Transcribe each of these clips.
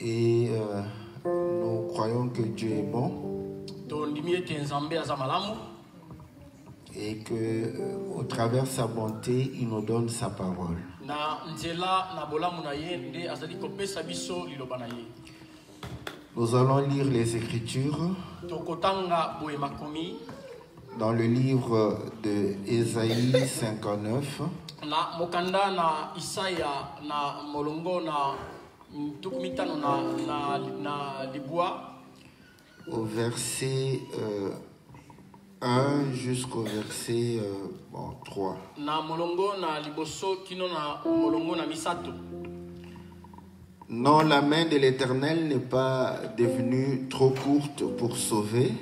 Et nous croyons que Dieu est bon. Et que au travers de sa bonté, il nous donne sa parole. Nous allons lire les Écritures dans le livre de Ésaïe 59. Au verset 1 jusqu'au verset 3. Non, la main de l'Éternel n'est pas devenue trop courte pour sauver,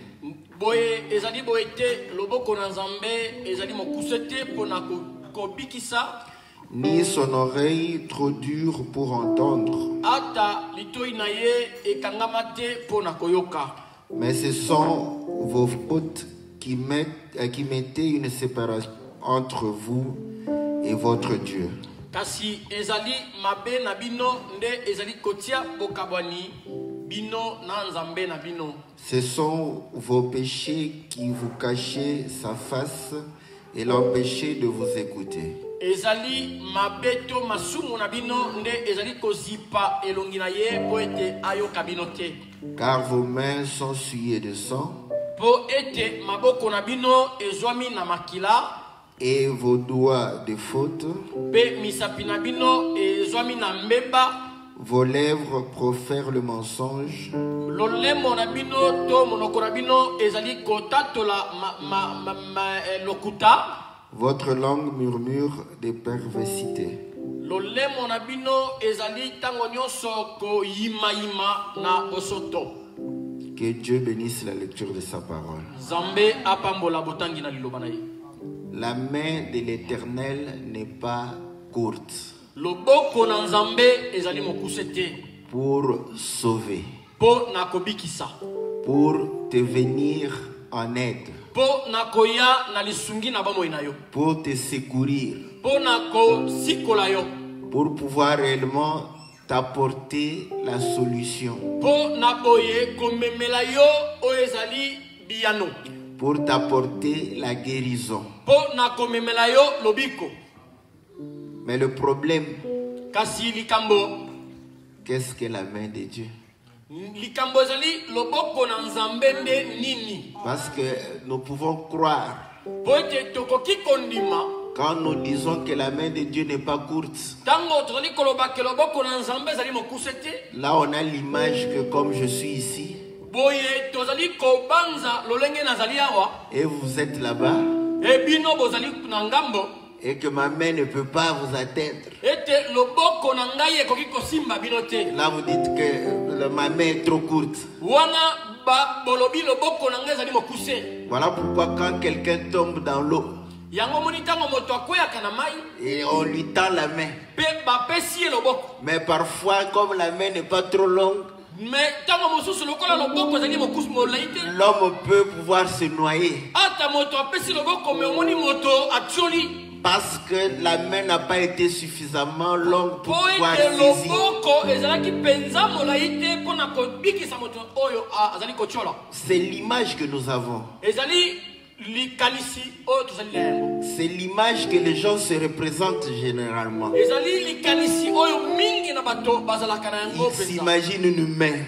ni son oreille trop dure pour entendre. Mais ce sont vos fautes qui mettaient une séparation entre vous et votre Dieu. Ce sont vos péchés qui vous cachaient sa face et l'empêchaient de vous écouter. Car vos mains sont souillées de sang et vos doigts de faute. Vos lèvres profèrent le mensonge. Votre langue murmure des perversités. Que Dieu bénisse la lecture de sa parole. La main de l'Éternel n'est pas courte pour sauver, pour te venir en aide, pour te secourir, pour pouvoir réellement t'apporter la solution, pour t'apporter la guérison. Mais le problème, qu'est-ce que la main de Dieu? Parce que nous pouvons croire, quand nous disons que la main de Dieu n'est pas courte, là on a l'image que comme je suis ici et vous êtes là-bas et que ma main ne peut pas vous atteindre. Là vous dites que ma main est trop courte. Voilà pourquoi quand quelqu'un tombe dans l'eau et on lui tend la main, mais parfois comme la main n'est pas trop longue, l'homme peut pouvoir se noyer parce que la main n'a pas été suffisamment longue pour pouvoir saisir. C'est l'image que nous avons. C'est l'image que les gens se représentent généralement. Ils s'imaginent une main.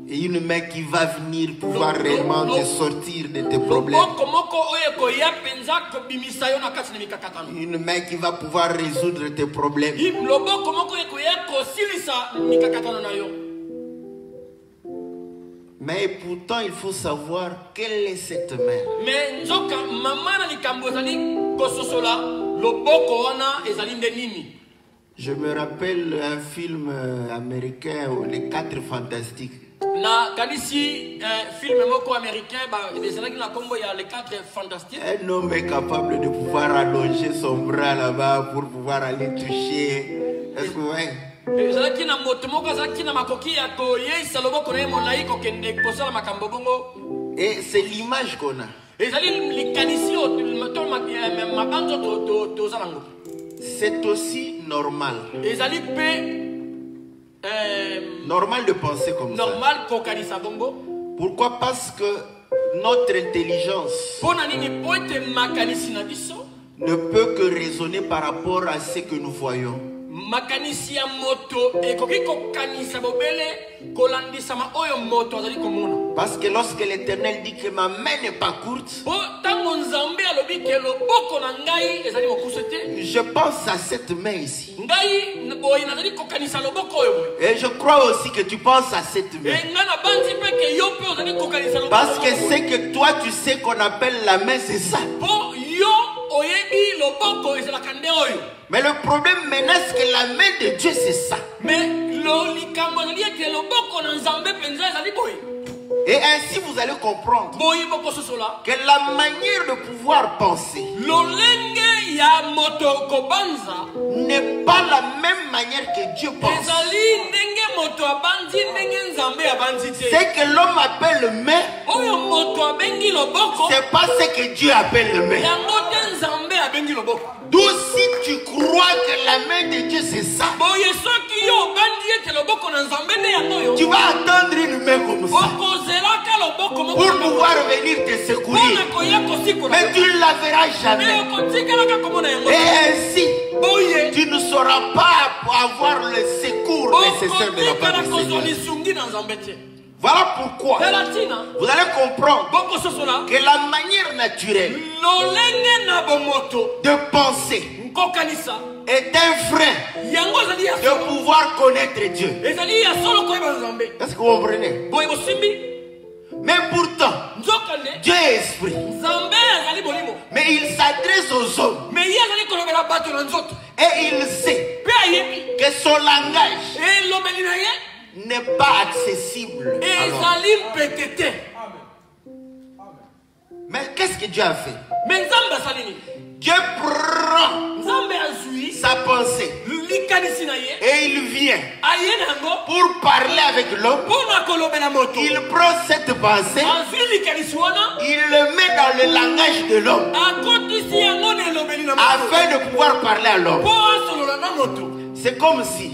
Et une main qui va venir pouvoir réellement te sortir de tes problèmes. Une main qui va pouvoir résoudre tes problèmes. Mais pourtant, il faut savoir quelle est cette main. Je me rappelle un film américain, Les 4 Fantastiques. Un homme est capable de pouvoir allonger son bras là-bas pour pouvoir aller toucher. Est-ce que vous voyez? Et c'est l'image qu'on a. C'est aussi normal Normal de penser comme ça. Pourquoi? Parce que notre intelligence ne peut que raisonner par rapport à ce que nous voyons. Parce que lorsque l'Éternel dit que ma main n'est pas courte, je pense à cette main ici. Et je crois aussi que tu penses à cette main. Parce que c'est que toi tu sais qu'on appelle la main, c'est ça. Mais le problème maintenant, c'est que la main de Dieu, c'est ça. Et ainsi, vous allez comprendre que la manière de pouvoir penser n'est pas la même manière que Dieu pense. C'est que l'homme appelle main, c'est pas ce que Dieu appelle main. D'où si tu crois que la main de Dieu c'est ça, tu vas attendre une main comme ça pour pouvoir venir te secourir. Mais tu ne la verras jamais. Et ainsi, tu ne sauras pas avoir le secours nécessaire de la part du Seigneur. Voilà pourquoi vous allez comprendre que la manière naturelle de penser est un frein de pouvoir connaître Dieu. Est-ce que vous comprenez? Mais pourtant, Dieu est esprit. Mais il s'adresse aux hommes. Et il sait que son langage n'est pas accessible. Mais qu'est-ce que Dieu a fait? Dieu prend sa pensée et il vient pour parler avec l'homme. Il prend cette pensée, il le met dans le langage de l'homme afin de pouvoir parler à l'homme. C'est comme si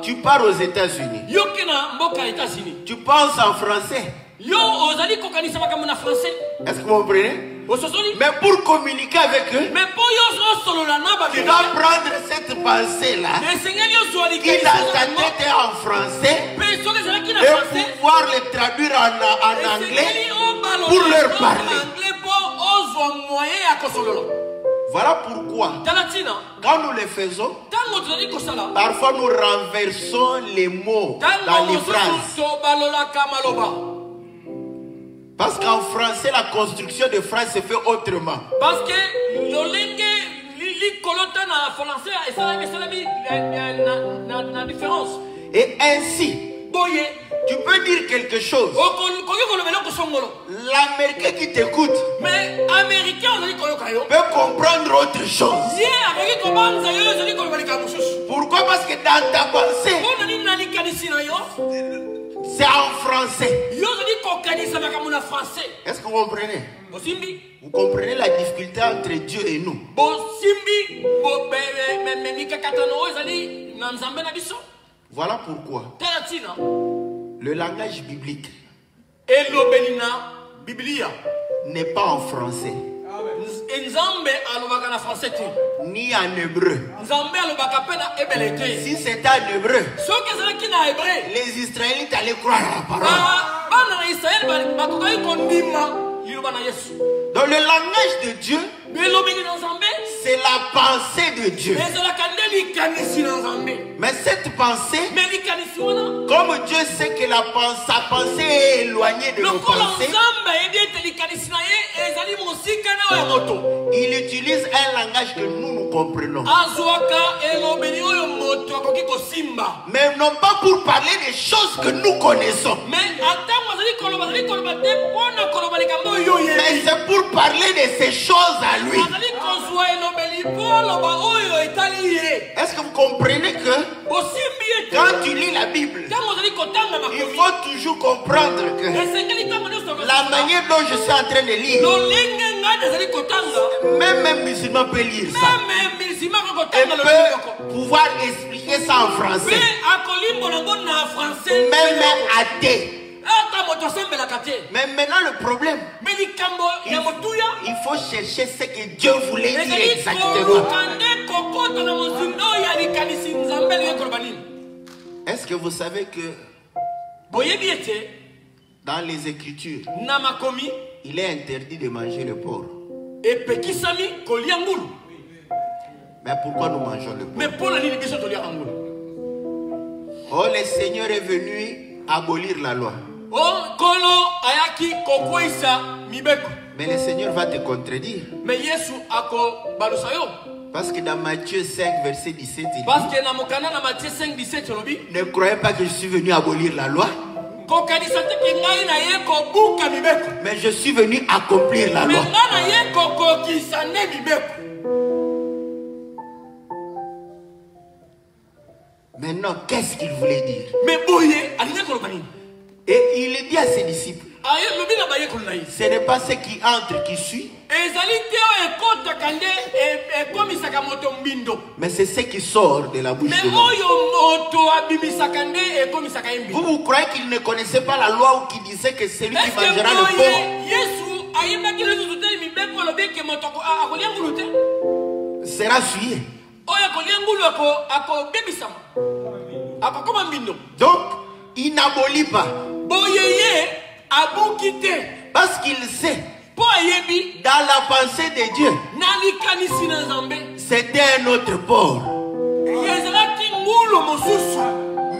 tu pars aux États-Unis. Tu penses en français. Est-ce que vous comprenez? Mais pour communiquer avec eux, tu dois prendre cette pensée-là qui dans ta tête est en français et pouvoir le traduire en anglais pour leur parler. Voilà pourquoi, quand nous le faisons, parfois nous renversons les mots dans les phrases. Parce qu'en français, la construction de phrases se fait autrement. Parce que et ainsi, tu peux dire quelque chose. L'Américain qui t'écoute peut comprendre autre chose. Pourquoi? Parce que dans ta pensée, c'est en français. Est-ce que vous comprenez? Vous comprenez la difficulté entre Dieu et nous? Voilà pourquoi le langage biblique n'est pas en français ni en hébreu. Si c'était en hébreu, les Israélites allaient croire à la parole. Dans le langage de Dieu, c'est la pensée de Dieu. Mais cette pensée, comme Dieu sait que sa pensée est éloignée de nos pensées, il utilise un langage que nous comprenons. Mais non pas pour parler des choses que nous connaissons. Mais c'est pour parler de ces choses à lui. Est-ce que vous comprenez que quand tu lis la Bible, il faut toujours comprendre que la manière dont je suis en train de lire, même un musulman peut lire ça et peut pouvoir expliquer expliquer ça en français. Même athée. Mais maintenant le problème, il faut chercher ce que Dieu voulait dire exactement. Est-ce que vous savez que dans les Écritures, il est interdit de manger le porc? Mais pourquoi nous mangeons le porc? Oh, le Seigneur est venu abolir la loi. Mais le Seigneur va te contredire. Parce que dans Matthieu 5, verset 17, il dit, ne croyez pas que je suis venu abolir la loi, mais je suis venu accomplir la loi. Maintenant, qu'est-ce qu'il voulait dire? Et il dit à ses disciples, ce n'est pas ce qui entre qui suit, mais c'est ce qui sort de la bouche de l'homme. Vous croyez qu'il ne connaissait pas la loi ou qu'il disait que celui qui mangera le porc sera souillé? Donc, il n'abolit pas. Parce qu'il sait, dans la pensée de Dieu, c'était un autre porc.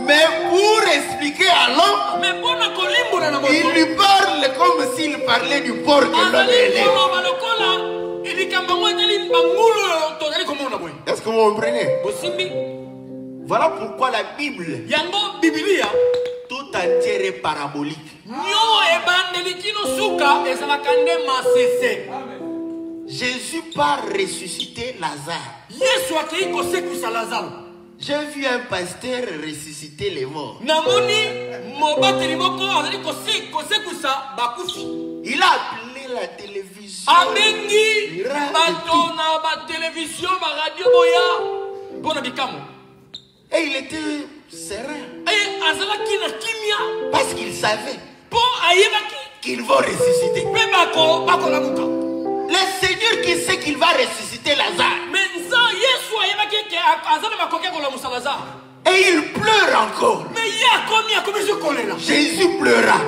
Mais pour expliquer à l'homme, il lui parle comme s'il parlait du porc que l'homme élève. Est-ce que vous comprenez? Voilà pourquoi la Bible tout entière est parabolique. Jésus part ressusciter Lazare. J'ai vu un pasteur ressusciter les morts. Il a appelé la télévision, et il était serein. Parce qu'il savait qu'ils vont ressusciter. Le Seigneur qui sait qu'il va ressusciter Lazare. Et il pleure encore. Jésus pleura.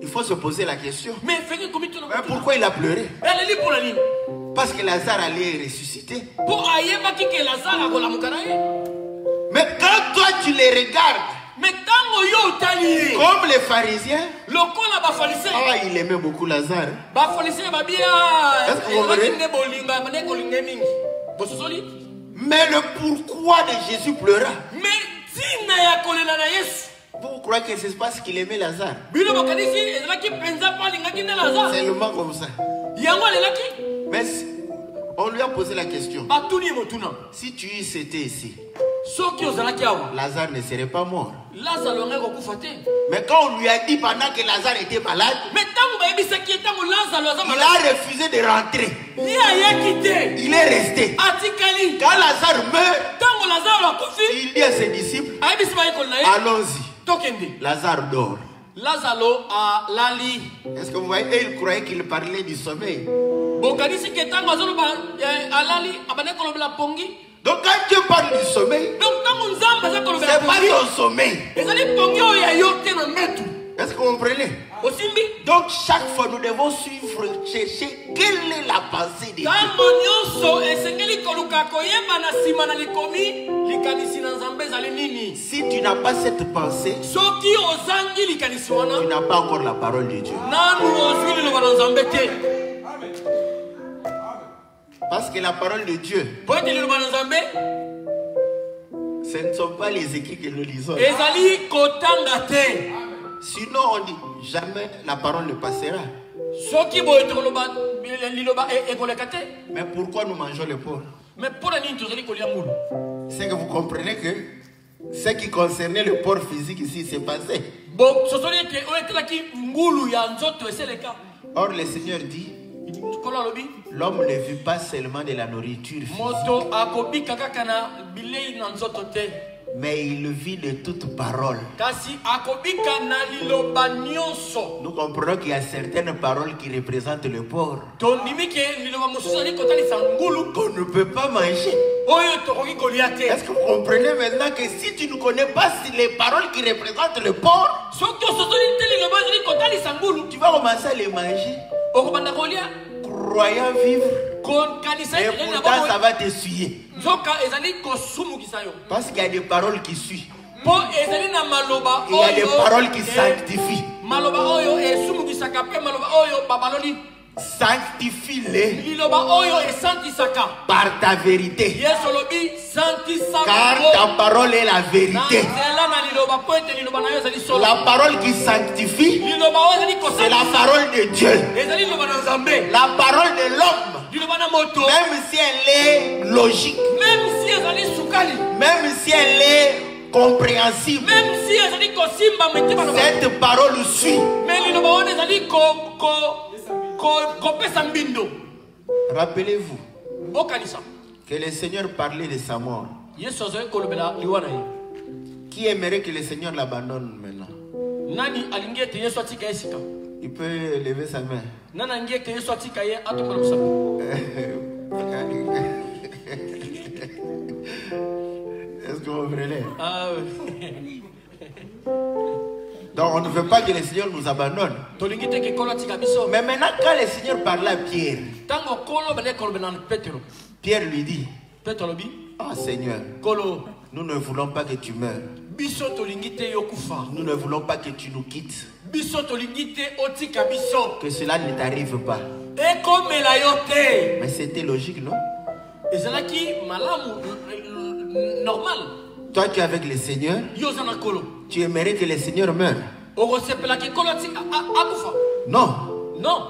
Il faut se poser la question. Mais pourquoi il a pleuré? Parce que Lazare allait ressusciter. Mais quand toi tu les regardes, comme les pharisiens, il aimait beaucoup Lazare. Est-ce que vous comprenez? Mais le pourquoi de Jésus pleura? Vous croyez que c'est parce qu'il aimait Lazare? Seulement comme ça. Mais on lui a posé la question. Si tu étais ici, Lazare ne serait pas mort. Mais quand on lui a dit pendant que Lazare était malade, il a refusé de rentrer. Il est resté. Quand Lazare meurt, il dit à ses disciples, allons-y. Lazare dort. Est-ce que vous voyez? Et il croyait qu'il parlait du sommeil. Donc quand Dieu parle du sommeil, c'est pas ton sommeil. Est-ce que vous comprenez? Donc chaque fois nous devons suivre, chercher quelle est la pensée de Dieu. Si tu n'as pas cette pensée, tu n'as pas encore la parole de Dieu. Parce que la parole de Dieu, ce ne sont pas les écrits que nous lisons. Sinon on dit jamais la parole ne passera. Mais pourquoi nous mangeons le porc? C'est que vous comprenez que ce qui concernait le porc physique ici s'est passé. Or le Seigneur dit, L'homme ne vit pas seulement de la nourriture physique, mais il vit de toute parole. Nous comprenons qu'il y a certaines paroles qui représentent le porc qu'on ne peut pas manger. Est-ce que vous comprenez maintenant que si tu ne connais pas les paroles qui représentent le porc, tu vas commencer à les manger, croyant vivre, et pourtant ça va te suyer. Parce qu'il y a des paroles qui suivent. Et il y a des paroles qui sanctifient. Sanctifie-les par ta vérité, car ta parole est la vérité. La parole qui sanctifie, c'est la parole de Dieu. La parole de l'homme, même si elle est logique, même si elle est compréhensible, cette parole suit. Rappelez-vous que le Seigneur parlait de sa mort. Qui aimerait que le Seigneur l'abandonne maintenant? Il peut lever sa main. Est-ce que vous comprenez? Donc on ne veut pas que le Seigneur nous abandonne. Mais maintenant quand le Seigneur parlait à Pierre, Pierre lui dit: ah Seigneur, nous ne voulons pas que tu meurs. Nous ne voulons pas que tu nous quittes. Que cela ne t'arrive pas. Mais c'était logique, non? Toi tu es avec le Seigneur, tu aimerais que le Seigneur meure? Non,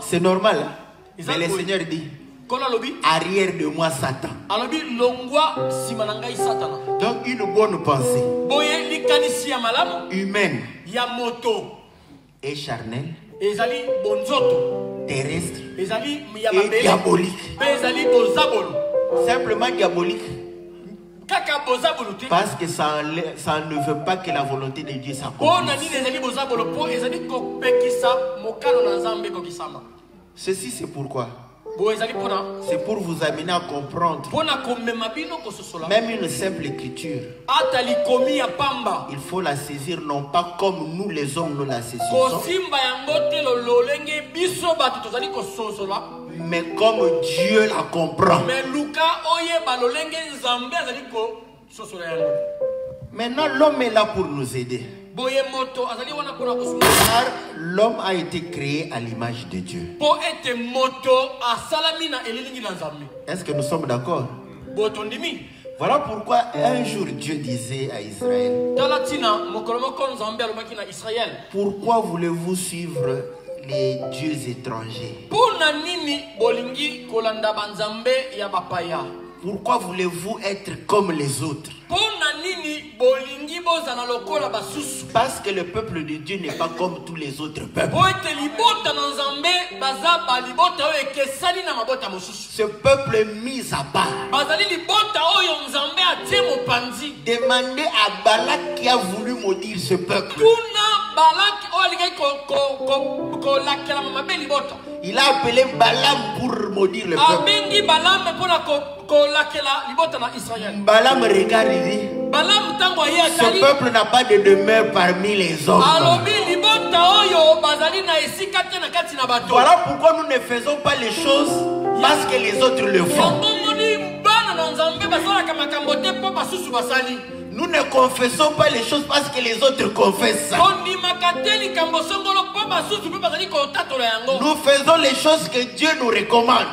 c'est normal. Mais le Seigneur dit: arrière de moi Satan. Donc une bonne pensée humaine et charnelle, terrestre et diabolique. Simplement diabolique. Parce que ça ne veut pas que la volonté de Dieu s'accomplisse. Ceci c'est pourquoi. C'est pour vous amener à comprendre. Même une simple écriture, il faut la saisir non pas comme nous les hommes nous la saisissons, mais comme Dieu la comprend. Maintenant l'homme est là pour nous aider. Car l'homme a été créé à l'image de Dieu. Est-ce que nous sommes d'accord? Voilà pourquoi un jour Dieu disait à Israël: pourquoi voulez-vous suivre les dieux étrangers? Pourquoi voulez-vous être comme les autres? Parce que le peuple de Dieu n'est pas comme tous les autres peuples. Ce peuple est mis à part. Demandez à Balak qui a voulu maudire ce peuple. Il a appelé Balaam pour maudire le peuple. Balaam regarde et dit: ce peuple n'a pas de demeure parmi les hommes. Voilà pourquoi nous ne faisons pas les choses parce que les autres le font. Nous ne confessons pas les choses parce que les autres confessent. Nous faisons les choses que Dieu nous recommande.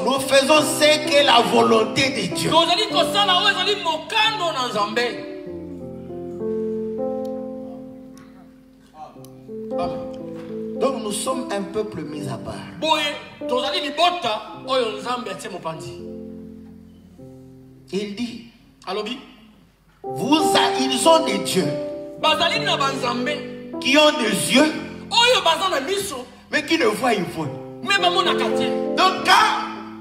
Nous faisons ce qu'est la volonté de Dieu. Donc nous sommes un peuple mis à part. Il dit: ils ont des dieux qui ont des yeux, mais qui ne voit, il voit. Donc quand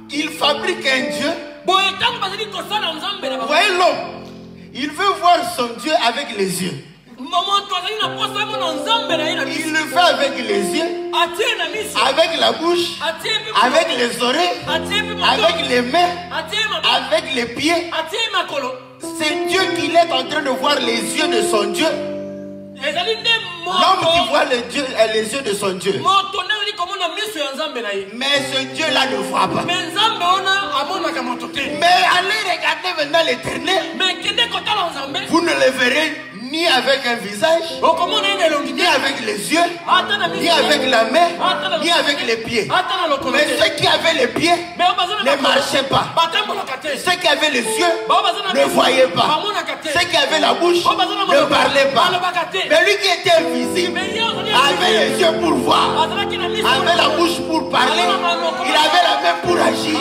il fabrique un Dieu, voyez l'homme, il veut voir son Dieu avec les yeux. Il le fait avec les yeux, avec la bouche, avec les oreilles, avec les mains, avec les pieds. C'est Dieu qu'il est en train de voir les yeux de son Dieu. L'homme qui voit les yeux de son Dieu. Mais ce Dieu-là ne voit pas. Mais allez regarder maintenant l'Éternel. Vous ne le verrez ni avec un visage, ni avec les yeux, ni avec la main, ni avec les pieds. Mais ceux qui avaient les pieds ne marchaient pas. Ceux qui avaient les yeux ne voyaient pas. Ceux qui avaient la bouche ne parlaient pas. Mais lui qui était invisible avait les yeux pour voir, avait la bouche pour parler, il avait la main pour agir.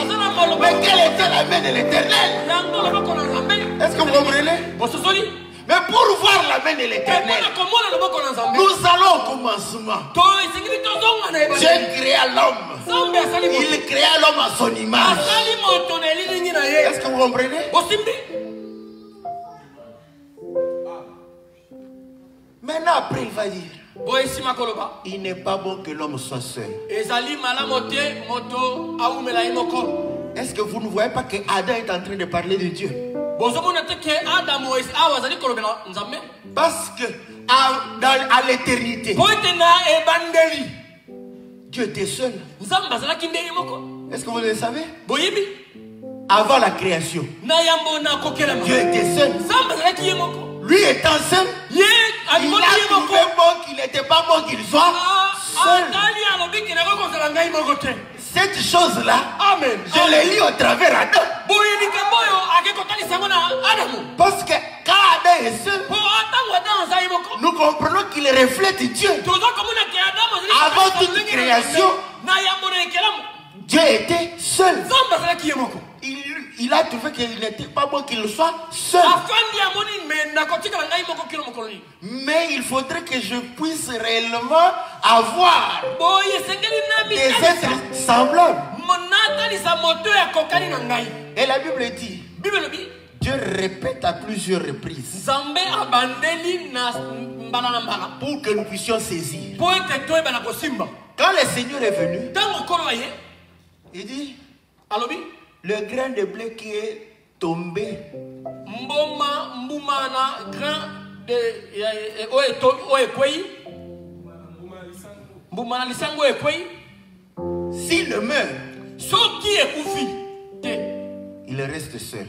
Mais quelle était la main de l'Éternel? Est-ce que vous comprenez? Mais pour voir la main de l'Éternel, nous allons au commencement. Dieu créa l'homme. Il créa l'homme à son image. Est-ce que vous comprenez? Maintenant après il va dire, il n'est pas bon que l'homme soit seul. Est-ce que vous ne voyez pas que Adam est en train de parler de Dieu? Parce que à l'éternité, Dieu était seul. Est-ce que vous le savez? Avant la création, Dieu était seul. Lui étant seul, il a trouvé bon qu'il n'était pas bon qu'il soit seul. Cette chose-là, je l'ai lu au travers Adam. Parce que quand Adam est seul, nous comprenons qu'il reflète Dieu. Avant toute création, Dieu était seul. Il a trouvé qu'il n'était pas bon qu'il soit seul. Mais il faudrait que je puisse réellement avoir des êtres semblables. Et la Bible dit, Dieu répète à plusieurs reprises pour que nous puissions saisir. Quand le Seigneur est venu, il dit, le grain de blé qui est tombé, s'il meurt, il reste seul.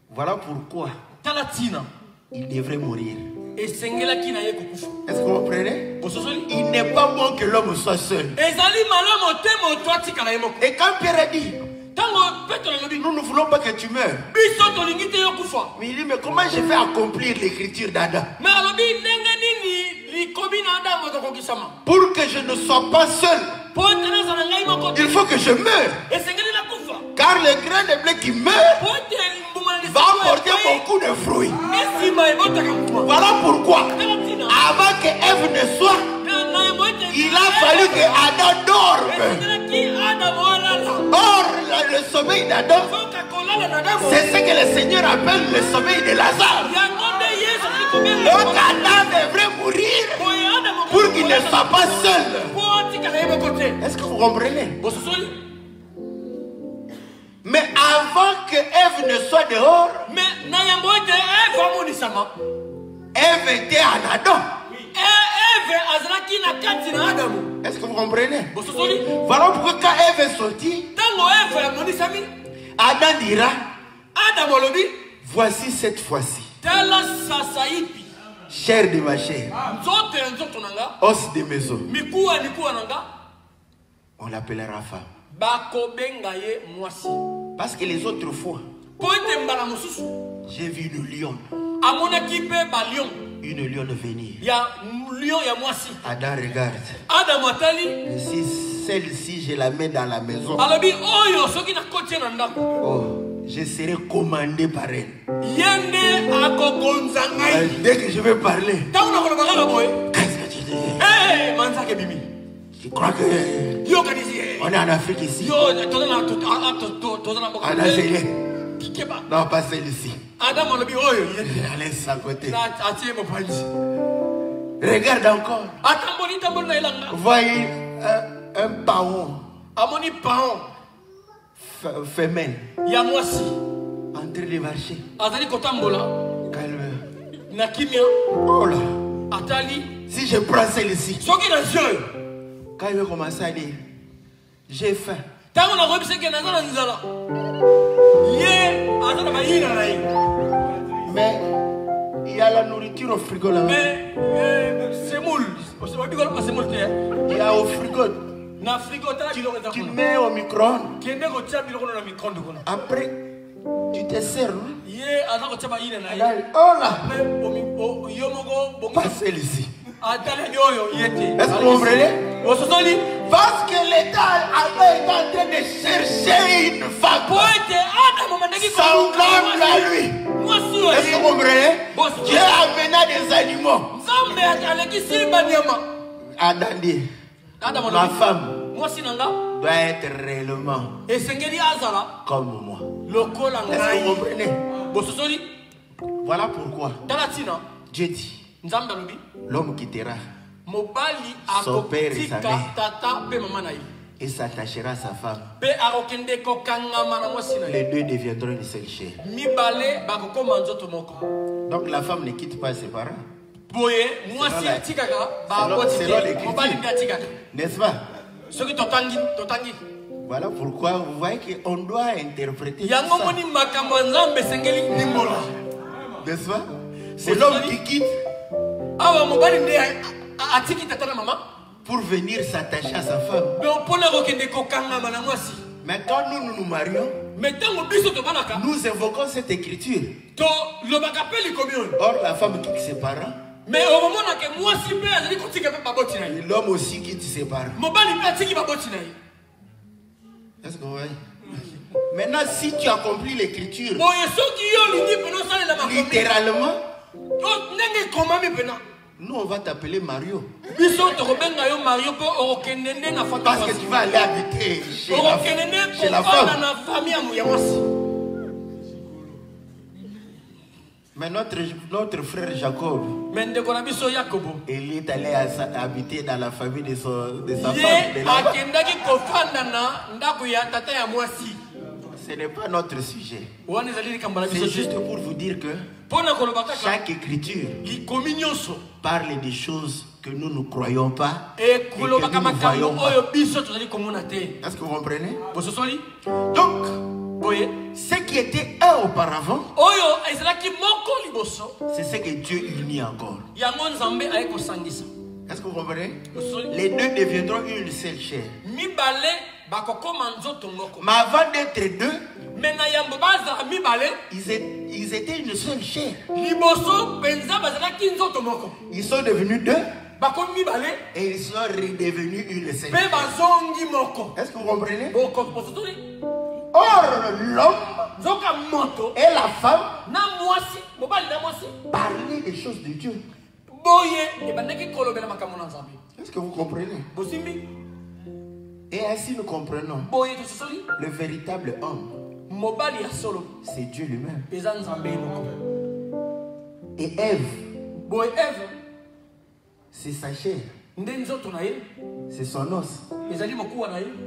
Voilà pourquoi il devrait mourir. Est-ce que vous comprenez? Il n'est pas bon que l'homme soit seul. Et quand Pierre a dit, nous ne voulons pas que tu meurs, mais il dit, mais comment je vais accomplir l'écriture d'Adam? Pour que je ne sois pas seul, il faut que je meure. Car le grain de blé qui meurt va apporter beaucoup de fruits. Voilà pourquoi, avant que Ève ne soit, il a fallu que Adam dorme. Or, le sommeil d'Adam, c'est ce que le Seigneur appelle le sommeil de Lazare. Donc Adam devrait mourir pour qu'il ne soit pas seul. Est-ce que vous comprenez? Mais avant que Ève ne soit dehors, Ève était en Adam. Est-ce que vous comprenez? Voilà pourquoi quand Ève est sortie, Adam dira, voici cette fois-ci, chair de ma chair, os de mes os. On l'appellera femme. Parce que les autres fois, j'ai vu une lionne. Une lionne venir. Adam regarde. Et si celle-ci, je la mets dans la maison, oh, je serai commandé par elle. Dès que je vais parler, qu'est-ce que tu dis? Je crois que on est en Afrique ici. En Algérie. Non, pas celle-ci. Allez, ça côté. Regarde encore. Voyez un paon. Femelle. En train de marcher. Calme. Oh là. Si je prends celle-ci. Quand il veut commencer à dire, j'ai faim. Mais il y a la nourriture au frigo là-bas. Il y a au frigo. Tu mets au micro-ondes. Après, tu te sers. Oh là. Pas celle-ci. Est-ce que vous comprenez? Parce que l'État est en train de chercher une femme semblable à lui. Est-ce que vous comprenez? Dieu amena des animaux. Adandi, ma femme doit être réellement comme moi. Est-ce que vous comprenez? Voilà pourquoi Dieu dit, l'homme quittera son père et sa mère et s'attachera à sa femme. Les deux deviendront une seule chair. Donc la femme ne quitte pas ses parents. Selon l'Écriture. N'est-ce pas? Voilà pourquoi vous voyez qu'on doit interpréter tout ça. N'est-ce pas? C'est l'homme qui quitte pour venir s'attacher à sa femme. Mais quand nous nous marions, nous évoquons cette écriture. Or, la femme quitte ses parents. L'homme aussi quitte ses parents. Est-ce que vous voyez? Maintenant, si tu accomplis l'écriture littéralement, nous on va t'appeler Mario. Parce que tu vas aller habiter chez la femme. Mais notre frère Jacob, il est allé habiter dans la famille de sa femme. Ce n'est pas notre sujet. C'est juste pour vous dire que chaque écriture parle des choses que nous ne croyons pas et que nous ne voyons pas. Est-ce que vous comprenez? Donc, ce qui était un auparavant, c'est ce que Dieu unit encore. Est-ce que vous comprenez? Les deux deviendront une seule chair. Mais avant d'être deux, ils étaient une seule chair. Ils sont devenus deux et ils sont redevenus une seule chair. Est-ce que vous comprenez? Or, l'homme et la femme parlaient des choses de Dieu. Est-ce que vous comprenez? Et ainsi nous comprenons le véritable homme. C'est Dieu lui-même. Et Ève, c'est sa chair. C'est son os.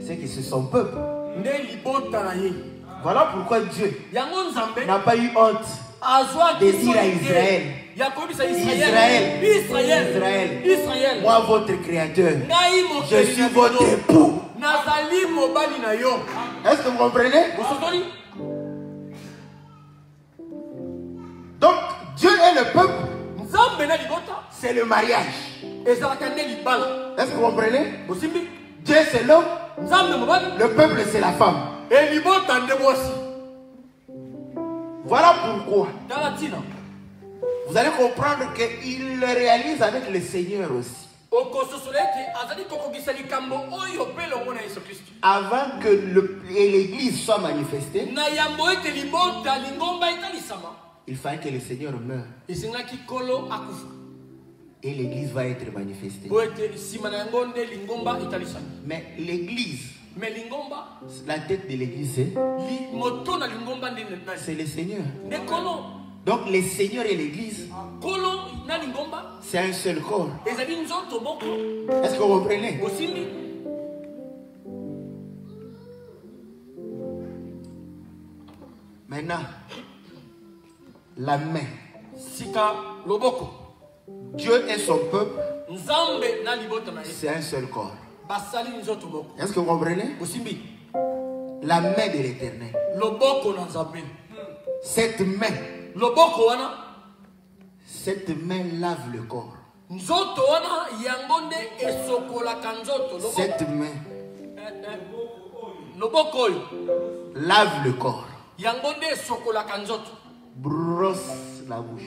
C'est que c'est son peuple. Voilà pourquoi Dieu n'a pas eu honte de dire à Israël, moi votre créateur, je suis votre époux. Est-ce que vous comprenez? Donc Dieu est le peuple, c'est le mariage. Est-ce que vous comprenez? Dieu c'est l'homme, le peuple c'est la femme. Voilà pourquoi vous allez comprendre qu'il le réalise avec le Seigneur aussi. Avant que l'Église soit manifestée, il fallait que le Seigneur meure. Et l'église va être manifestée. Mais l'église, la tête de l'église, c'est le Seigneur. Donc le Seigneur et l'église, c'est un seul corps. Est-ce que vous comprenez? Maintenant, la main. Dieu et son peuple, c'est un seul corps. Est-ce que vous comprenez? La main de l'Éternel. Cette main lave le corps. Cette main lave le corps. Brosse la bouche.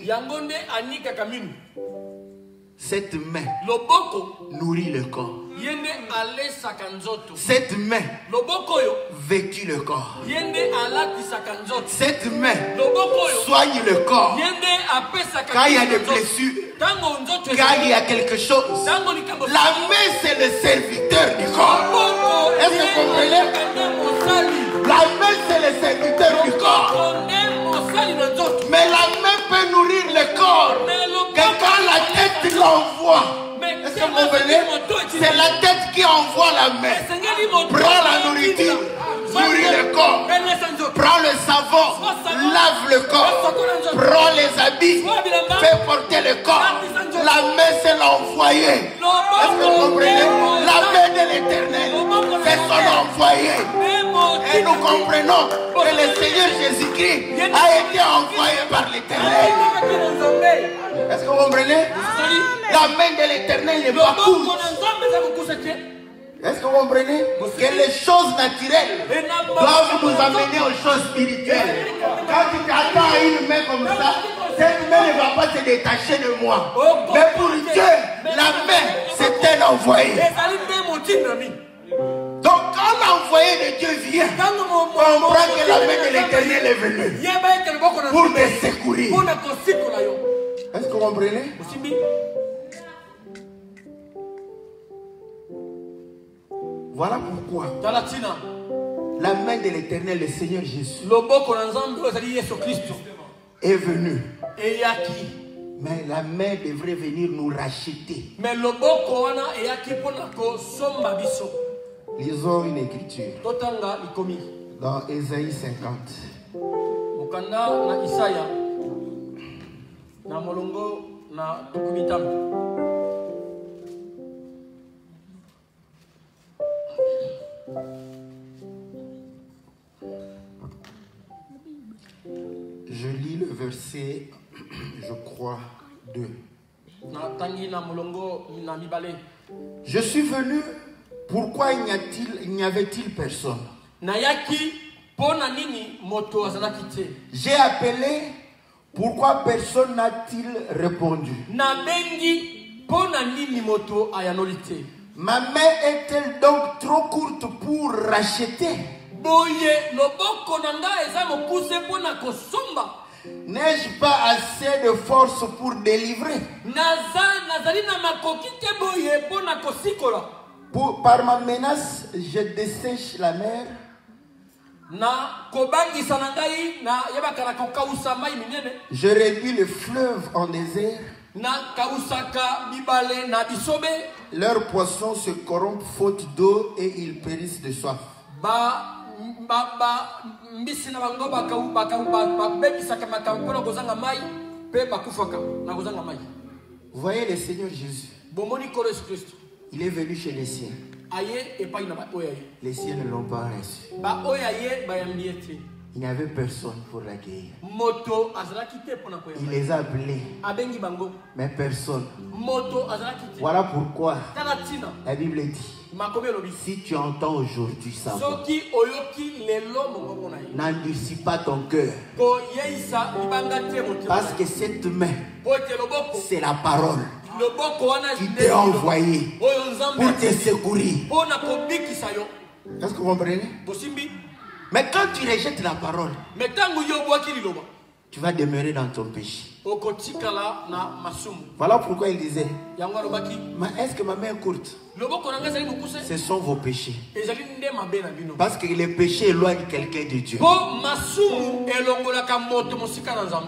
Cette main nourrit le corps. Cette main vêtit le corps. Cette main soigne le corps. Quand il y a des blessures, quand il y a quelque chose, la main c'est le serviteur du corps. Est-ce que vous comprenez? La main c'est le serviteur du corps. Mais la main peut nourrir le corps. Que quand la tête l'envoie, est-ce que vous comprenez? C'est la tête qui envoie la main. Prends la nourriture, nourrit le corps. Prends le savon, lave le corps. Prends les habits, fais porter le corps. La main c'est l'envoyé. Est-ce que vous comprenez? La main de l'Éternel, c'est son envoyé. Et nous comprenons que le Seigneur Jésus-Christ a été envoyé par l'Éternel. Est-ce que vous comprenez? La main de l'Éternel n'est pas courte. Est-ce que vous comprenez? Que les choses naturelles doivent nous amener aux choses spirituelles. Quand tu t'attends à une main comme ça, cette main ne va pas se détacher de moi. Mais pour Dieu, la main, c'est un envoyé. Donc quand l'envoyé de Dieu vient, on comprend que la main de l'Éternel est venue pour te secourir. Est-ce que vous comprenez? Voilà pourquoi la main de l'Éternel, le Seigneur Jésus, est venu. Mais la main devrait venir nous racheter. Lisons une écriture dans Ésaïe 50. Je lis le verset, je crois, 2. Je suis venu, pourquoi il n'y avait-il personne? J'ai appelé, pourquoi personne n'a-t-il répondu? Ma main est-elle donc trop courte pour racheter? N'ai-je pas assez de force pour délivrer? Par ma menace, je dessèche la mer. Je réduis le fleuve en désert. Leurs poissons se corrompent faute d'eau et ils périssent de soif. Vous voyez le Seigneur Jésus, il est venu chez les siens. Les siens ne l'ont pas reçu. Il n'y avait personne pour l'accueillir. Il les a appelés, mais personne. Voilà pourquoi la Bible dit, si tu entends aujourd'hui ça, n'endurcis pas ton cœur. Parce que cette main, c'est la parole qui t'est envoyée pour te secourir. Est-ce que vous comprenez? Mais quand tu rejettes la parole, tu vas demeurer dans ton péché. Voilà pourquoi il disait, est-ce que ma main est courte? Ce sont vos péchés. Parce que les péchés éloignent quelqu'un de Dieu.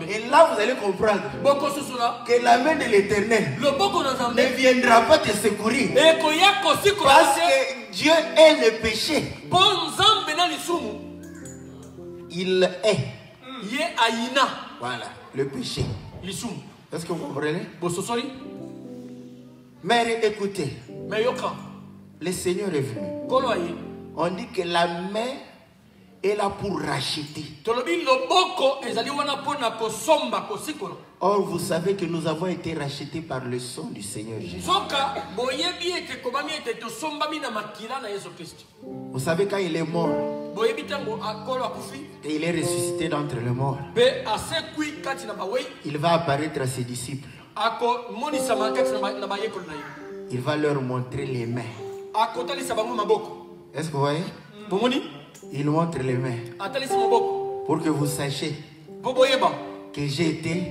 Et là, vous allez comprendre que la main de l'Éternel ne viendra pas te secourir. Parce que Dieu est le péché. Il est. Voilà, le péché. Est-ce que vous comprenez? Mais écoutez, le Seigneur est venu. On dit que la main est là pour racheter. Or, vous savez que nous avons été rachetés par le sang du Seigneur Jésus. Vous savez, quand il est mort et il est ressuscité d'entre les morts, il va apparaître à ses disciples. Il va leur montrer les mains. Est-ce que vous voyez? Il montre les mains pour que vous sachiez que j'ai été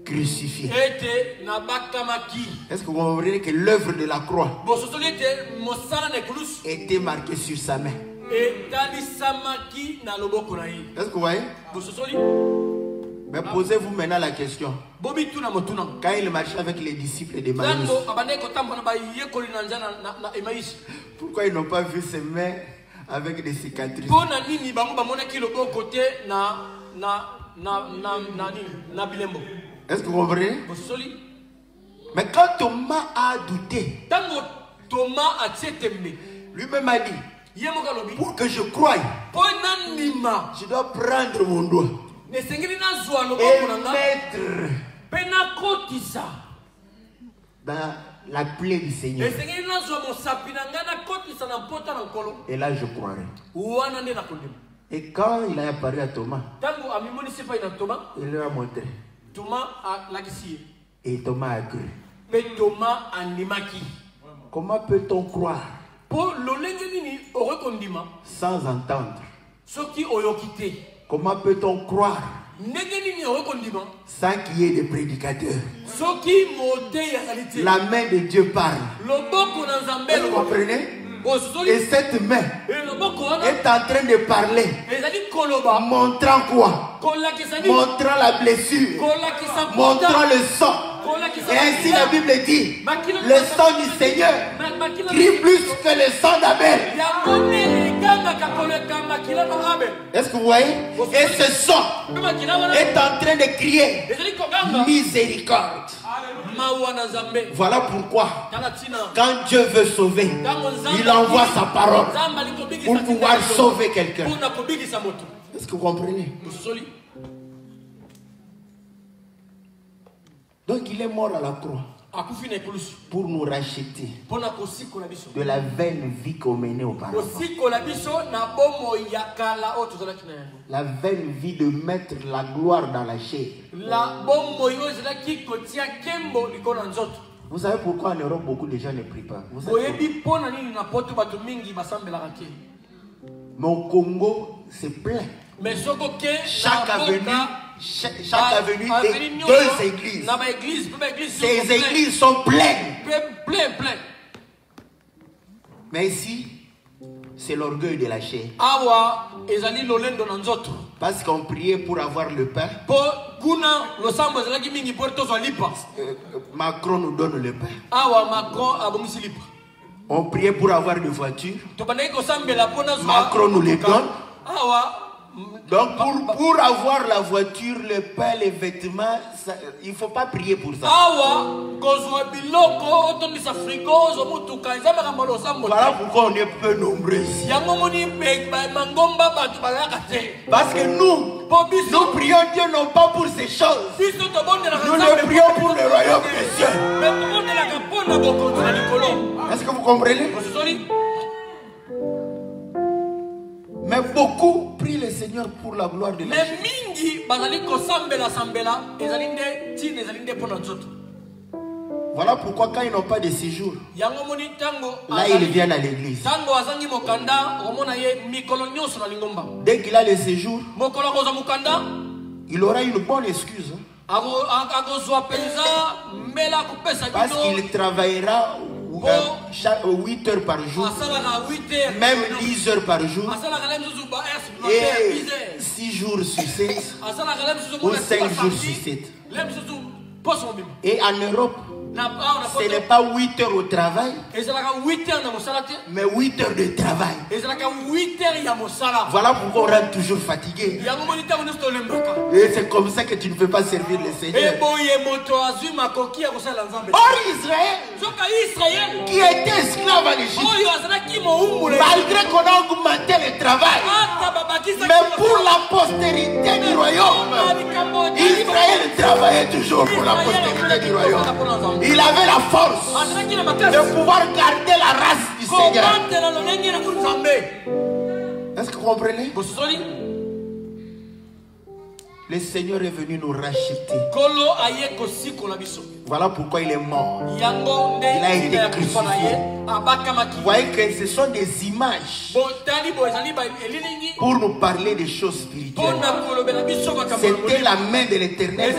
crucifié. Est-ce que vous comprenez que l'œuvre de la croix était marquée sur sa main? Est-ce que vous voyez? Mais posez-vous maintenant la question. Quand il marchait avec les disciples de Maïs, pourquoi ils n'ont pas vu ses mains avec des cicatrices? Est-ce que vous comprenez? Mais quand Thomas a douté, lui-même a dit, pour que je croie, je dois prendre mon doigt et mettre dans la plaie du Seigneur. Et là, je croirai. Et quand il a apparu à Thomas, il lui a montré. Et Thomas a cru. Comment peut-on croire sans entendre? Comment peut-on croire sans qu'il y ait des prédicateurs? La main de Dieu parle. Vous comprenez? Et cette main est en train de parler. Montrant quoi? Montrant la blessure. Montrant le sang. Et ainsi la Bible dit, le sang du Seigneur crie plus que le sang d'Abel. Est-ce que vous voyez? Et ce sang est en train de crier miséricorde. Voilà pourquoi quand Dieu veut sauver, il envoie sa parole pour pouvoir sauver quelqu'un. Est-ce que vous comprenez? Donc il est mort à la croix pour nous racheter de la vaine vie qu'on menait auparavant. La vaine vie de mettre la gloire dans la chair. Vous savez pourquoi en Europe beaucoup de gens ne prient pas? Mais au Congo, c'est plein. Chaque avenue et 2 églises. Ces églises sont pleines. Mais ici, c'est l'orgueil de la chair. Parce qu'on priait pour avoir le pain. Macron nous donne le pain. On priait pour avoir une voiture. Macron nous les donne. Donc pour avoir la voiture, le pain, les vêtements, ça, il ne faut pas prier pour ça. Voilà pourquoi on est peu nombreux ici. Parce que nous prions Dieu non pas pour ces choses. Nous le prions pour le royaume des cieux. Est-ce que vous comprenez? Mais beaucoup prient le Seigneur pour la gloire de Dieu. Voilà pourquoi quand ils n'ont pas de séjour, là ils viennent à l'église. Dès qu'il a le séjour, il aura une bonne excuse Parce qu'il travaillera 8 heures par jour, même 10 heures par jour, et 6 jours sur 7, ou 5 jours sur 7. Et en Europe, ce n'est pas 8 heures au travail, mais 8 heures de travail. Voilà pourquoi on rentre toujours fatigué. Et c'est comme ça que tu ne peux pas servir le Seigneur. Or Israël, qui était esclave en Égypte, malgré qu'on a augmenté le travail, mais pour la postérité du royaume, Israël travaillait toujours pour la postérité du royaume. Il avait la force de pouvoir garder la race du Seigneur. Est-ce que vous comprenez? Le Seigneur est venu nous racheter. Voilà pourquoi il est mort. Il a été crucifié. Vous voyez que ce sont des images pour nous parler des choses spirituelles. C'était la main de l'Éternel,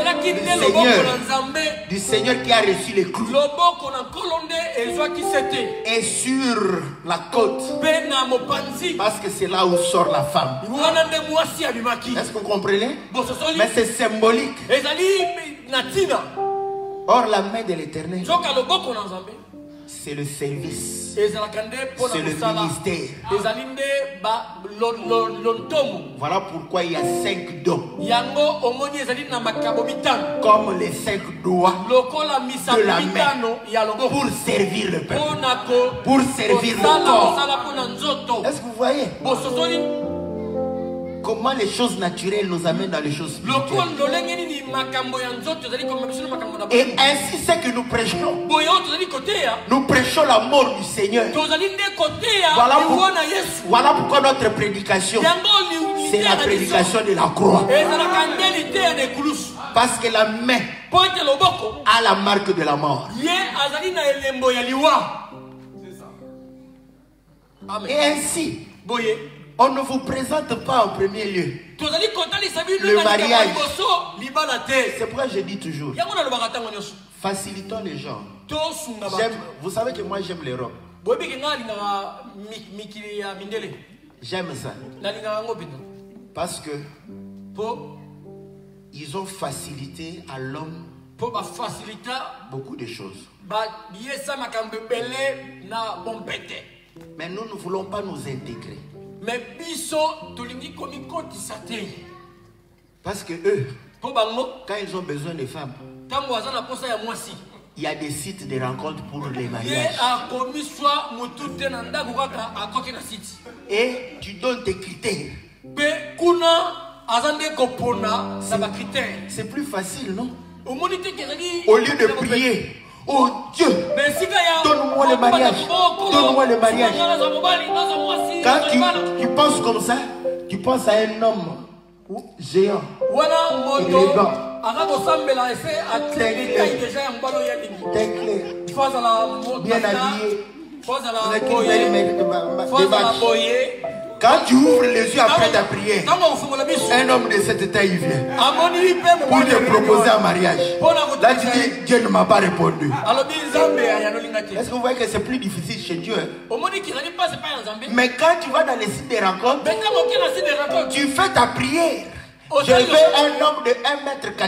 du Seigneur qui a reçu les clous. Et sur la côte, parce que c'est là où sort la femme. Est-ce que vous comprenez? Mais c'est symbolique. Or la main de l'Éternel, c'est le service, c'est le ministère. Voilà pourquoi il y a 5 dons, comme les 5 doigts de la main, pour servir le peuple, pour servir le corps. Est-ce que vous voyez comment les choses naturelles nous amènent dans les choses spirituelles? Et ainsi c'est que nous prêchons. Nous prêchons la mort du Seigneur. Voilà pourquoi notre prédication, c'est la prédication de la croix. Parce que la main a la marque de la mort. Et ainsi, on ne vous présente pas en premier lieu le mariage. C'est pourquoi je dis toujours, facilitons les gens. Vous savez que moi j'aime les robes. J'aime ça. Parce que ils ont facilité à l'homme beaucoup de choses. Mais nous ne voulons pas nous intégrer. Parce que eux, quand ils ont besoin de femmes, il y a des sites de rencontres pour les mariages. Et tu donnes tes critères. C'est plus facile, non? Au lieu de prier, oh Dieu, donne-moi le mariage, donne-moi le mariage. Quand tu penses comme ça, tu penses à un homme géant, élégant, teint clair, bien habillé, avec une belle démarche. Quand tu ouvres les yeux après ta prière, un homme de cette taille vient pour te proposer un mariage. Là tu dis, Dieu ne m'a pas répondu. Est-ce que vous voyez que c'est plus difficile chez Dieu? Mais quand tu vas dans les sites de rencontres, tu fais ta prière. Je veux un homme de 1,80 m, teint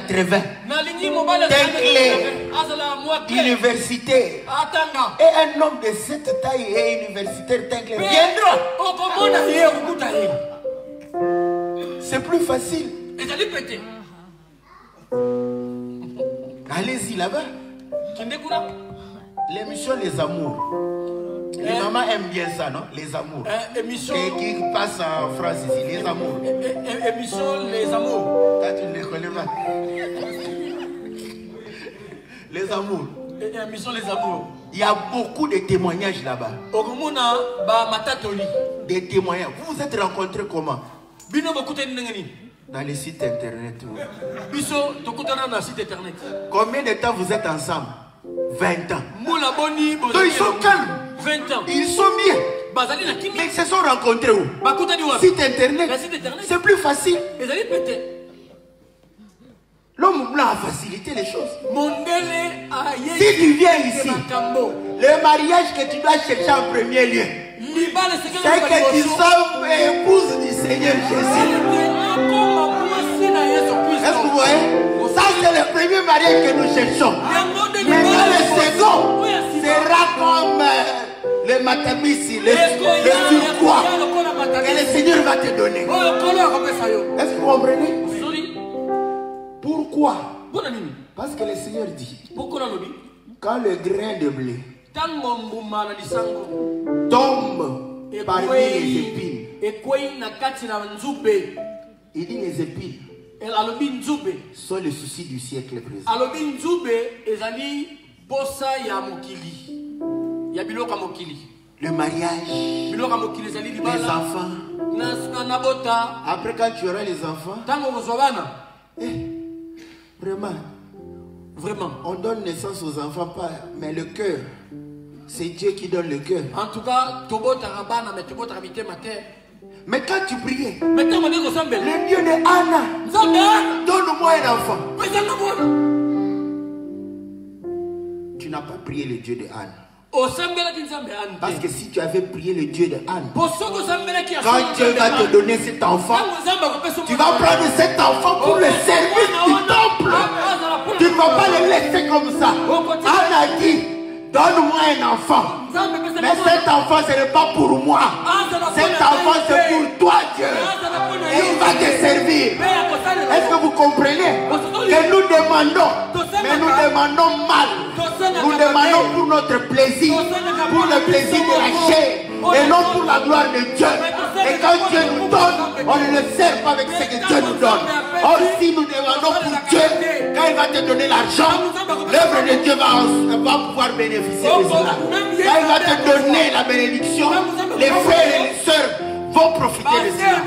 clair, universitaire. Et un homme de cette taille et universitaire teint clair viendra. C'est plus facile. Allez-y là-bas. L'émission Les Amours. Les mamans aiment bien ça, non? Les Amours. Qui passe en France ici, Les Amours. Émission Les Amours. Toi, tu ne les connais pas. Les Amours. Émission Les Amours. Il y a beaucoup de témoignages là-bas. Des témoignages. Vous vous êtes rencontrés comment? Dans les sites internet. Combien de temps vous êtes ensemble? 20 ans. Donc ils sont calmes. 20 ans. Ils sont bien. Mais ils se sont rencontrés où? Site internet. C'est plus facile. L'homme blanc a facilité les choses. Si tu viens ici, le mariage que tu dois chercher en premier lieu, c'est que tu sois épouse du Seigneur Jésus. Est-ce que vous voyez? Ça, c'est le premier mariage que nous cherchons. Maintenant, le second sera comme le matamisi, le surcroît que le Seigneur va te donner. Est-ce que vous comprenez? Pourquoi? Parce que le Seigneur dit, quand le grain de blé tombe parmi les épines, il dit les épines sont les soucis du siècle présent. Le mariage, les enfants. Après, quand tu auras les enfants, vraiment, on donne naissance aux enfants, mais le cœur, c'est Dieu qui donne le cœur. En tout cas, mais quand tu priais, le Dieu de Anna, donne-moi un enfant. Tu n'as pas prié le Dieu de Anne. Parce que si tu avais prié le Dieu de Anne, quand Dieu va te donner cet enfant, tu vas prendre cet enfant pour le service du temple. Tu ne vas pas le laisser comme ça. Anne a dit, donne-moi un enfant. Mais cet enfant, ce n'est pas pour moi. Cet enfant, c'est pour toi, Dieu. Et il va te servir. Est-ce que vous comprenez que nous demandons, mais nous demandons mal. Nous demandons pour notre plaisir, pour le plaisir de la chair, et non pour la gloire de Dieu. Et quand Dieu nous donne, on ne le sert pas avec ce que Dieu nous donne. Or, si nous demandons pour Dieu, quand il va te donner l'argent, l'œuvre de Dieu va pouvoir bénéficier de cela. Quand il va te donner la bénédiction, les frères et les sœurs vont profiter de cela.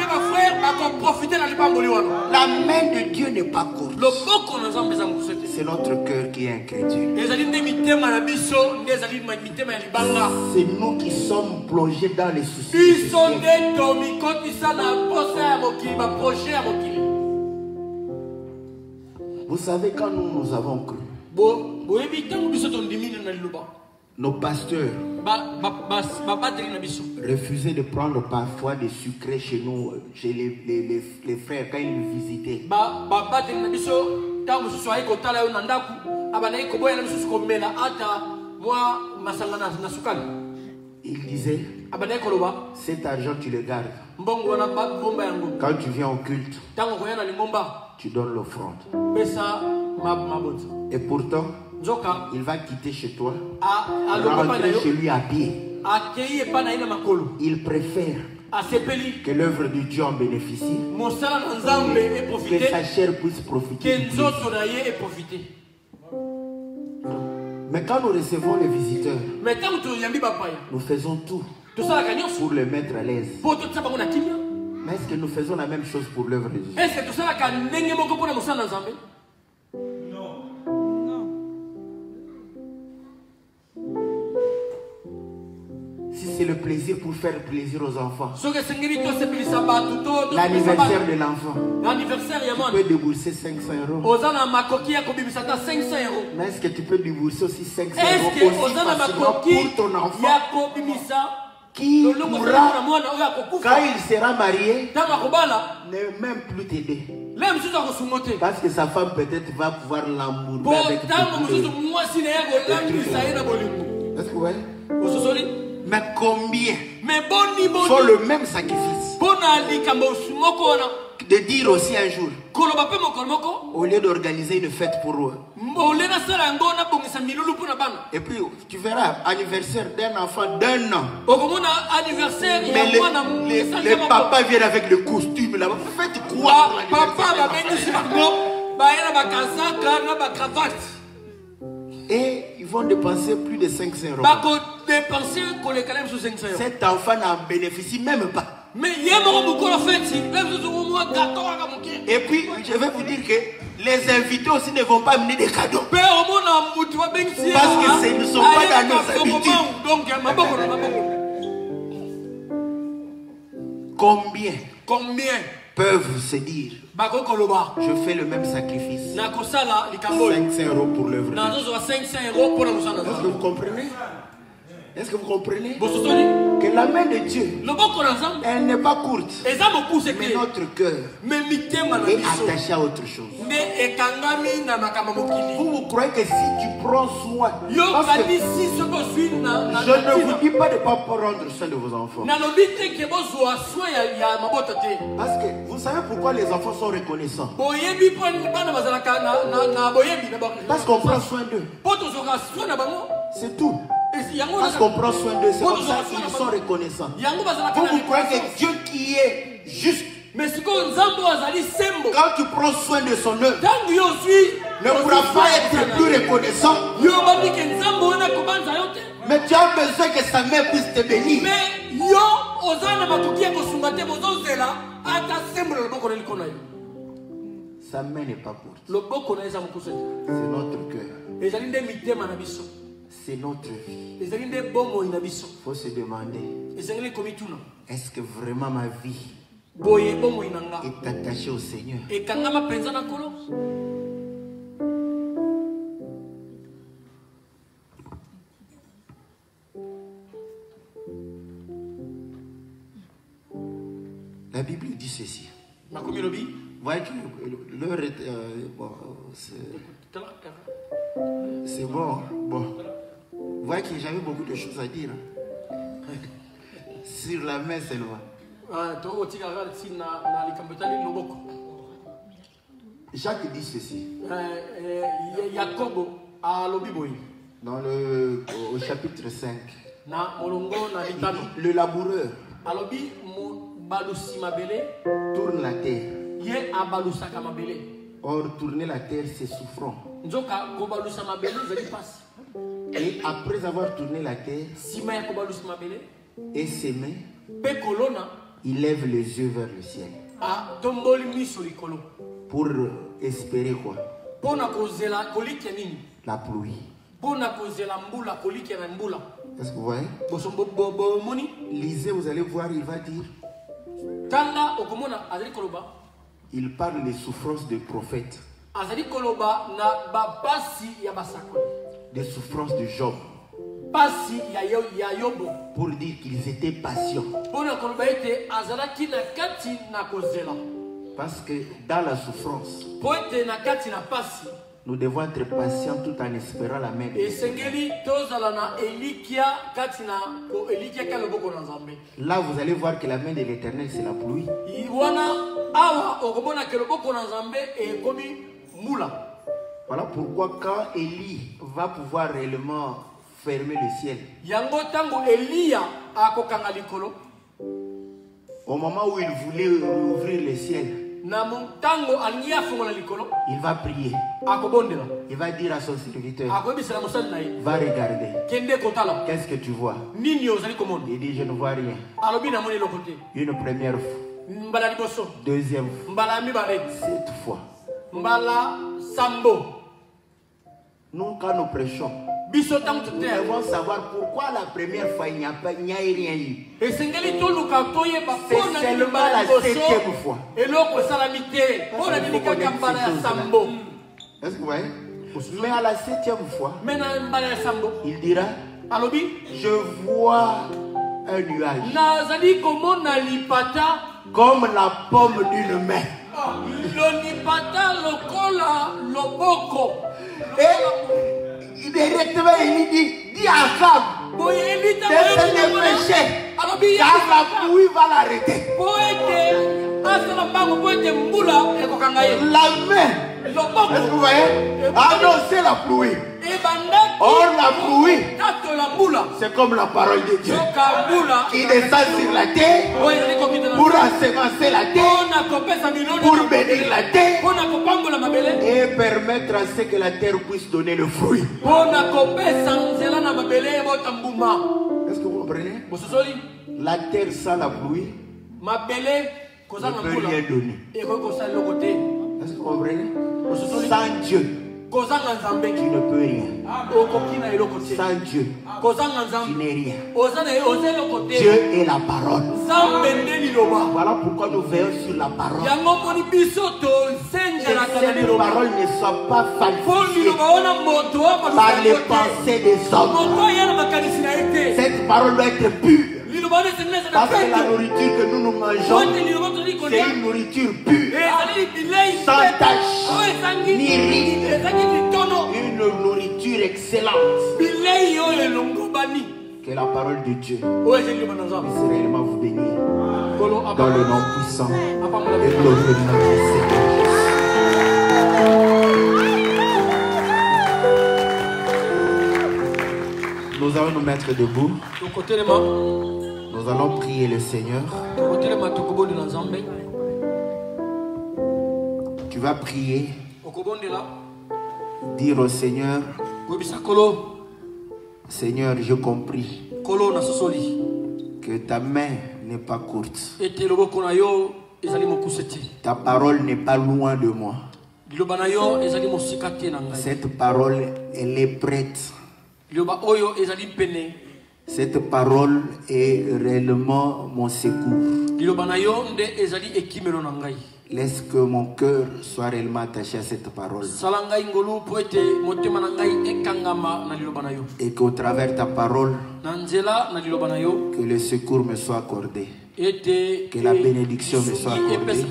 La main de Dieu n'est pas courte. C'est notre cœur qui est incrédule. C'est nous qui sommes plongés dans les soucis. Vous savez, quand nous avons cru, nos pasteurs refusaient de prendre parfois des sucrés chez nous, chez les frères quand ils nous visitaient. Il disait, cet argent tu le gardes. Quand tu viens au culte, tu donnes l'offrande. Et pourtant, il va quitter chez toi, rentrer chez lui à pied. Il préfère que l'œuvre de Dieu en bénéficie, que sa chair puisse profiter. Mais quand nous recevons les visiteurs, nous faisons tout pour les mettre à l'aise. Mais est-ce que nous faisons la même chose pour l'œuvre de Dieu? Si c'est le plaisir pour faire plaisir aux enfants, l'anniversaire de l'enfant, tu peux débourser 500 €. Mais est-ce que tu peux débourser aussi 500 € aussi facilement pour ton enfant qui pourra, quand il sera marié, ne même plus t'aider? Parce que sa femme peut-être va pouvoir l'embourber avec des est-ce que vous voyez? Mais combien font le même sacrifice de dire aussi un jour, au lieu d'organiser une fête pour eux, et puis tu verras, anniversaire d'un enfant d'1 an, mais les papas viennent avec le costume là. Vous faites quoi pour et ils vont dépenser plus de 500 €. Cet enfant n'en bénéficie même pas. Et puis, je vais vous dire que les invités aussi ne vont pas amener des cadeaux. Parce que ce ne sont pas dans nos habitudes. Combien peuvent se dire, je fais le même sacrifice. 500 euros pour l'œuvre. Est-ce que vous comprenez? Est-ce que vous comprenez que la main de Dieu, elle n'est pas courte, mais notre cœur est attaché à autre chose. Vous croyez que si tu prends soin, je ne vous dis pas de ne pas prendre soin de vos enfants. Parce que vous savez pourquoi les enfants sont reconnaissants? Parce qu'on prend soin d'eux. C'est tout. Parce qu'on prend soin d'eux, c'est comme ça qu'ils sont reconnaissants. Vous croyez que Dieu qui est juste, quand tu prends soin de son œuvre, ne pourra pas être plus reconnaissant. Mais tu as besoin que sa main puisse te bénir. Sa main n'est pas courte. C'est notre cœur. C'est notre vie. Il faut se demander, est-ce que vraiment ma vie est attachée au Seigneur? La Bible dit ceci. Voyez que l'heure est... c'est bon. Vous voyez que j'avais beaucoup de choses à dire. Sur la main seulement. Jacques dit ceci. Dans au chapitre 5. Le laboureur tourne la terre. Or, tourner la terre, c'est souffrant. Et après avoir tourné la terre et s'aimer, il lève les yeux vers le ciel. Pour espérer quoi? La pluie. Est-ce que vous voyez? Lisez, vous allez voir, il va dire. Il parle des souffrances des prophètes. Des souffrances de Job. Pour dire qu'ils étaient patients. Parce que dans la souffrance, nous devons être patients tout en espérant la main de Dieu. Là, vous allez voir que la main de l'Éternel, c'est la pluie. Voilà pourquoi quand Élie va pouvoir réellement fermer le ciel, au moment où il voulait ouvrir le ciel, il va prier. Il va dire à son serviteur, va regarder. Qu'est-ce que tu vois? Il dit, je ne vois rien. Une première fois, deuxième fois, 7 fois. Nous, quand nous prêchons, nous devons savoir pourquoi la première fois il n'y a rien eu. C'est seulement la 7e fois. Est-ce que vous voyez? Mais à la 7e fois, il dira, je vois un nuage comme la pomme d'une main. Et directement il dit, dis à Akab, cesse de pécher, car la pluie va l'arrêter. La main, est-ce que vous voyez? Annoncer la pluie. Or la pluie, c'est comme la parole de Dieu qui descend sur la terre pour ensemencer la terre, pour bénir la terre et permettre à ce que la terre puisse donner le fruit. Est-ce que vous comprenez? La terre sans la pluie ne peut rien donner. Est-ce que vous comprenez? Sans Dieu, tu ne peux rien. Sans Dieu, tu n'es rien. Dieu est la parole. Voilà pourquoi nous veillons sur la parole. Que cette parole ne soit pas falsifiée par les pensées des hommes. Cette parole doit être pure. Parce que la nourriture que nous mangeons, c'est une nourriture pure, sans tache, ni ride, une nourriture excellente. Que la parole de Dieu puisse réellement vous bénir. Dans le nom puissant et glorieux de notre Seigneur Jésus. Nous allons nous mettre debout. Nous allons prier le Seigneur. Tu vas prier. Dire au Seigneur, Seigneur, j'ai compris que ta main n'est pas courte. Ta parole n'est pas loin de moi. Cette parole, elle est prête. Cette parole est réellement mon secours. Laisse que mon cœur soit réellement attaché à cette parole. Et qu'au travers de ta parole, que le secours me soit accordé. Que la bénédiction me soit accordée.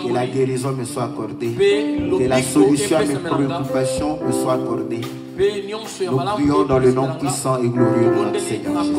Que la guérison me soit accordée. Que la solution à mes préoccupations me soit accordée. Nous prions dans le nom puissant et glorieux de notre Seigneur Jésus.